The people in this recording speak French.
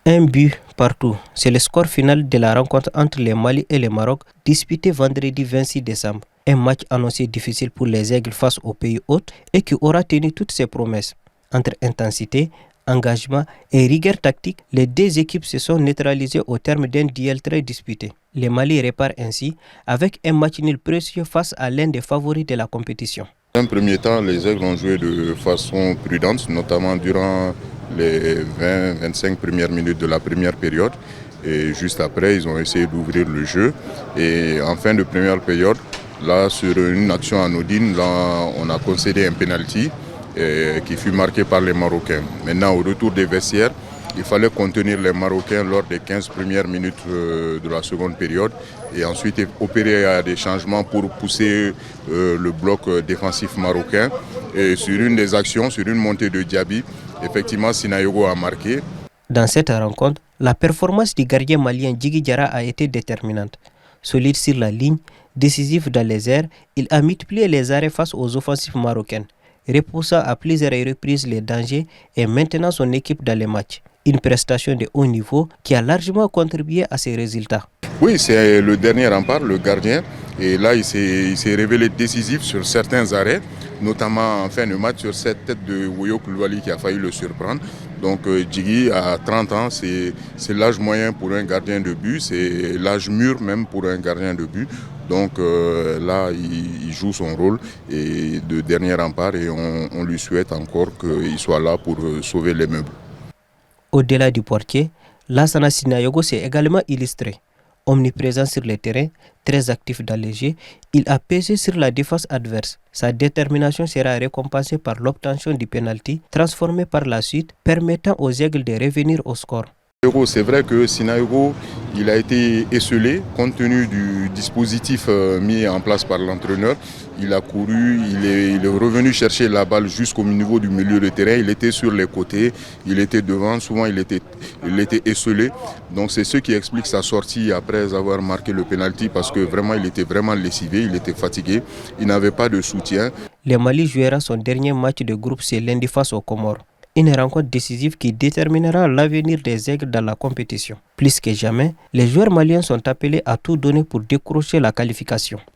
Un but partout, c'est le score final de la rencontre entre le Mali et le Maroc, disputée vendredi 26 décembre. Un match annoncé difficile pour les Aigles face au pays hôte et qui aura tenu toutes ses promesses. Entre intensité, engagement et rigueur tactique, les deux équipes se sont neutralisées au terme d'un duel très disputé. Le Mali répare ainsi avec un match nul précieux face à l'un des favoris de la compétition. Dans un premier temps, les Aigles ont joué de façon prudente, notamment durant les 20-25 premières minutes de la première période. Et juste après, ils ont essayé d'ouvrir le jeu. Et en fin de première période, là, sur une action anodine, là, on a concédé un penalty qui fut marqué par les Marocains. Maintenant, au retour des vestiaires, il fallait contenir les Marocains lors des 15 premières minutes de la seconde période et ensuite opérer des changements pour pousser le bloc défensif marocain. Et sur une des actions, sur une montée de Diaby, effectivement, Sinayogo a marqué. Dans cette rencontre, la performance du gardien malien Djigui Diarra a été déterminante. Solide sur la ligne, décisif dans les airs, il a multiplié les arrêts face aux offensives marocaines, repoussant à plusieurs reprises les dangers et maintenant son équipe dans les matchs. Une prestation de haut niveau qui a largement contribué à ces résultats. Oui, c'est le dernier rempart, le gardien. Et là, il s'est révélé décisif sur certains arrêts, notamment en fin de match sur cette tête de Woyo Koulibaly qui a failli le surprendre. Donc Djigui, à 30 ans, c'est l'âge moyen pour un gardien de but, c'est l'âge mûr même pour un gardien de but. Donc là, il joue son rôle et de dernier rempart et on lui souhaite encore qu'il soit là pour sauver les meubles. Au-delà du portier, Lassana Sinayogo s'est également illustré. Omniprésent sur le terrain, très actif dans les jeux, il a pesé sur la défense adverse. Sa détermination sera récompensée par l'obtention du penalty, transformé par la suite, permettant aux Aigles de revenir au score. C'est vrai que Sinayogo, il a été esselé compte tenu du dispositif mis en place par l'entraîneur. Il a couru, il est revenu chercher la balle jusqu'au niveau du milieu de terrain. Il était sur les côtés, il était devant, souvent il était esselé. Donc c'est ce qui explique sa sortie après avoir marqué le penalty parce que vraiment il était vraiment lessivé, il était fatigué, il n'avait pas de soutien. Le Mali jouera son dernier match de groupe C lundi face aux Comores. Une rencontre décisive qui déterminera l'avenir des Aigles dans la compétition. Plus que jamais, les joueurs maliens sont appelés à tout donner pour décrocher la qualification.